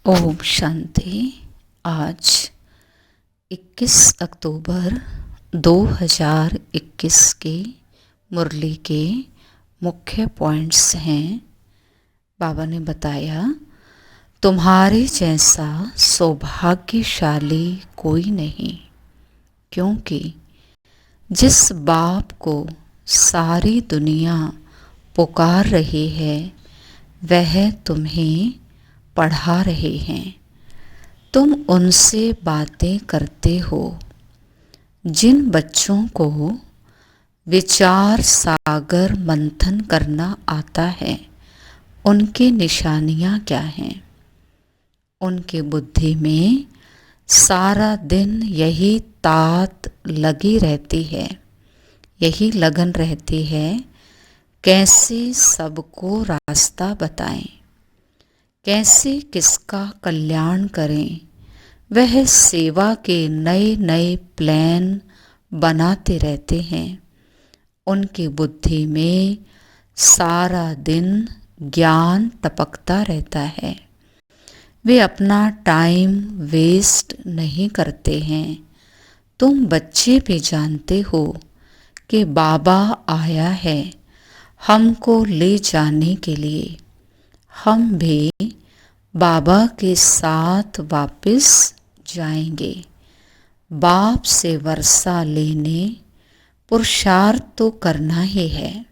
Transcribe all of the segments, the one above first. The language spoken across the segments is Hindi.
ओम शांति। आज 21 अक्टूबर 2021 की मुरली के मुख्य पॉइंट्स हैं। बाबा ने बताया, तुम्हारे जैसा सौभाग्यशाली कोई नहीं, क्योंकि जिस बाप को सारी दुनिया पुकार रही है वह तुम्हें पढ़ा रहे हैं। तुम उनसे बातें करते हो। जिन बच्चों को विचार सागर मंथन करना आता है, उनकी निशानियाँ क्या हैं? उनकी बुद्धि में सारा दिन यही तात लगी रहती है, यही लगन रहती है, कैसे सबको रास्ता बताएं, कैसे किसका कल्याण करें। वह सेवा के नए नए प्लान बनाते रहते हैं। उनकी बुद्धि में सारा दिन ज्ञान टपकता रहता है। वे अपना टाइम वेस्ट नहीं करते हैं। तुम बच्चे भी जानते हो कि बाबा आया है हमको ले जाने के लिए। हम भी बाबा के साथ वापस जाएंगे। बाप से वर्षा लेने पुरुषार्थ तो करना ही है।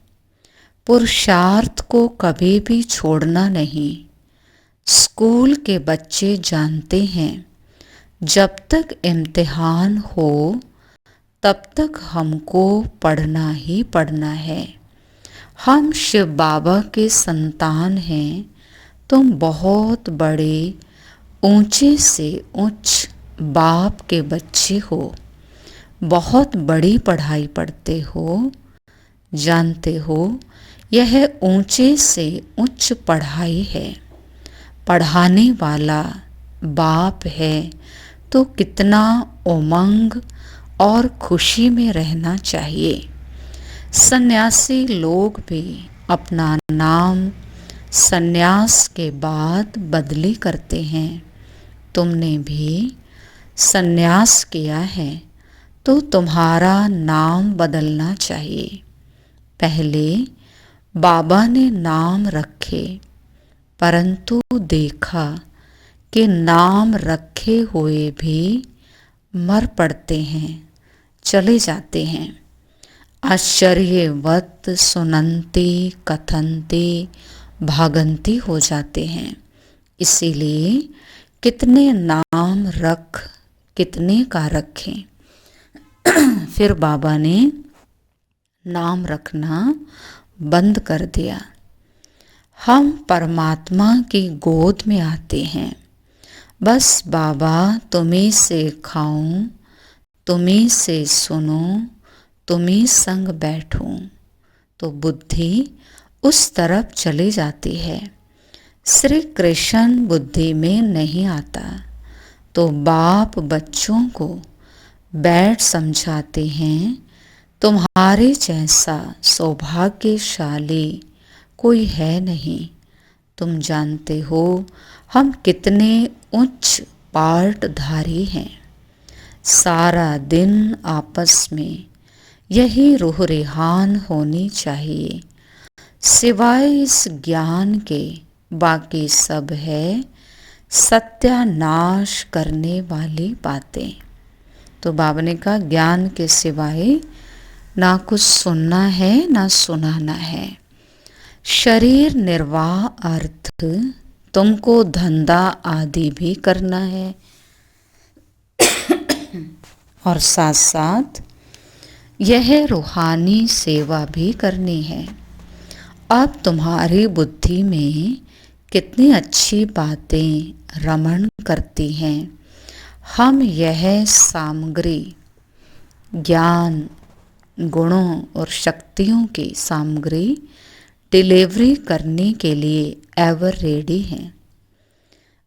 पुरुषार्थ को कभी भी छोड़ना नहीं। स्कूल के बच्चे जानते हैं, जब तक इम्तिहान हो तब तक हमको पढ़ना ही पढ़ना है। हम शिव बाबा के संतान हैं। तुम बहुत बड़े ऊंचे से उच्च बाप के बच्चे हो। बहुत बड़ी पढ़ाई पढ़ते हो। जानते हो यह ऊंचे से उच्च पढ़ाई है। पढ़ाने वाला बाप है तो कितना उमंग और खुशी में रहना चाहिए। सन्यासी लोग भी अपना नाम सन्यास के बाद बदली करते हैं। तुमने भी सन्यास किया है तो तुम्हारा नाम बदलना चाहिए। पहले बाबा ने नाम रखे, परंतु देखा कि नाम रखे हुए भी मर पड़ते हैं, चले जाते हैं। आश्चर्यवत सुनंती कथनती भागंती हो जाते हैं। इसीलिए कितने नाम रख, कितने का रखें। फिर बाबा ने नाम रखना बंद कर दिया। हम परमात्मा की गोद में आते हैं। बस बाबा तुम्हीं से खाऊं, तुम्हीं से सुनूं, तुम्हीं संग बैठूं, तो बुद्धि उस तरफ चली जाती है। श्री कृष्ण बुद्धि में नहीं आता, तो बाप बच्चों को बैठ समझाते हैं, तुम्हारे जैसा सौभाग्यशाली कोई है नहीं। तुम जानते हो हम कितने उच्च पाठधारी हैं। सारा दिन आपस में यही रूह रिहान होनी चाहिए। सिवाय इस ज्ञान के बाकी सब है सत्यानाश करने वाली बातें। तो बाबा ने कहा, ज्ञान के सिवाय ना कुछ सुनना है ना सुनाना है। शरीर निर्वाह अर्थ तुमको धंधा आदि भी करना है और साथ साथ यह रूहानी सेवा भी करनी है। अब तुम्हारी बुद्धि में कितनी अच्छी बातें रमण करती हैं। हम यह सामग्री ज्ञान, गुणों और शक्तियों की सामग्री डिलीवरी करने के लिए एवर रेडी हैं।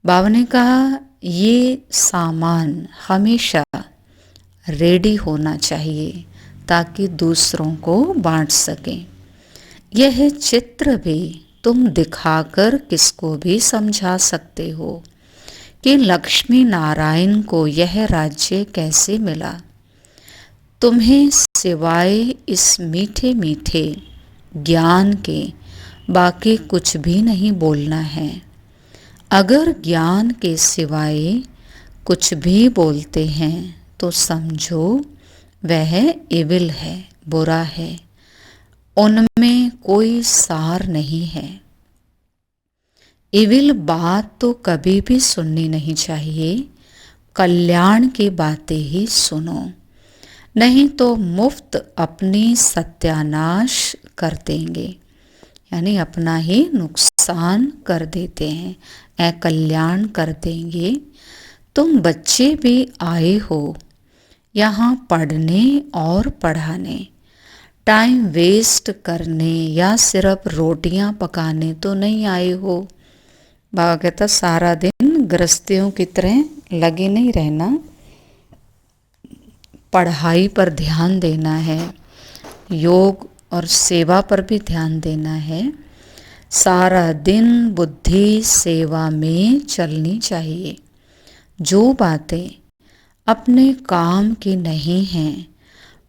बाबा ने कहा, ये सामान हमेशा रेडी होना चाहिए ताकि दूसरों को बांट सकें। यह चित्र भी तुम दिखाकर किसको भी समझा सकते हो कि लक्ष्मी नारायण को यह राज्य कैसे मिला। तुम्हें सिवाय इस मीठे मीठे ज्ञान के बाकी कुछ भी नहीं बोलना है। अगर ज्ञान के सिवाय कुछ भी बोलते हैं तो समझो वह इविल है, बुरा है, उनमें कोई सार नहीं है। इविल बात तो कभी भी सुननी नहीं चाहिए, कल्याण की बातें ही सुनो, नहीं तो मुफ्त अपनी सत्यानाश कर देंगे, यानी अपना ही नुकसान कर देते हैं, अकल्याण कर देंगे। तुम बच्चे भी आए हो यहाँ पढ़ने और पढ़ाने, टाइम वेस्ट करने या सिर्फ रोटियां पकाने तो नहीं आए हो। बाबा कहता सारा दिन गृहस्थियों की तरह लगे नहीं रहना, पढ़ाई पर ध्यान देना है, योग और सेवा पर भी ध्यान देना है। सारा दिन बुद्धि सेवा में चलनी चाहिए। जो बातें अपने काम की नहीं हैं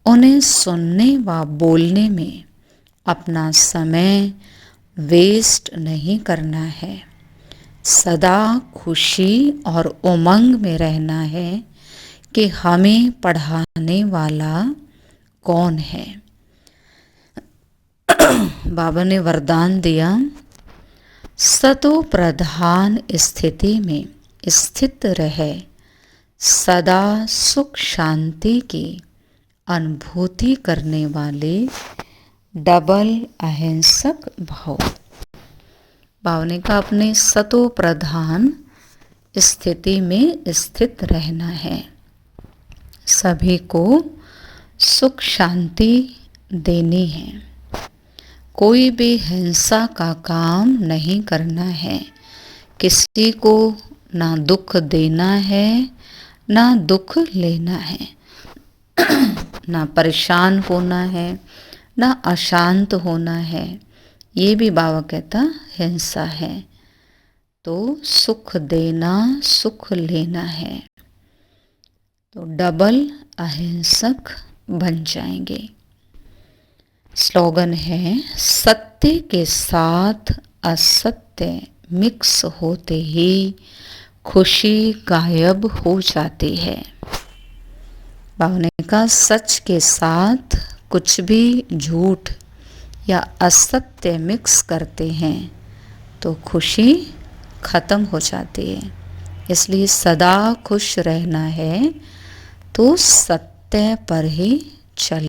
उन्हें सुनने व बोलने में अपना समय वेस्ट नहीं करना है। सदा खुशी और उमंग में रहना है कि हमें पढ़ाने वाला कौन है। बाबा ने वरदान दिया, सतो प्रधान स्थिति में स्थित रहे, सदा सुख शांति की अनुभूति करने वाले डबल अहिंसक भाव। बाबा ने कहा अपने सतो प्रधान स्थिति में स्थित रहना है, सभी को सुख शांति देनी है, कोई भी हिंसा का काम नहीं करना है, किसी को ना दुख देना है ना दुख लेना है, ना परेशान होना है ना अशांत होना है। ये भी बाबा कहता हिंसा है। तो सुख देना सुख लेना है, तो डबल अहिंसक बन जाएंगे। स्लोगन है, सत्य के साथ असत्य मिक्स होते ही खुशी गायब हो जाती है। बाबा ने कहा सच के साथ कुछ भी झूठ या असत्य मिक्स करते हैं तो खुशी खत्म हो जाती है। इसलिए सदा खुश रहना है तो सत्य पर ही चल।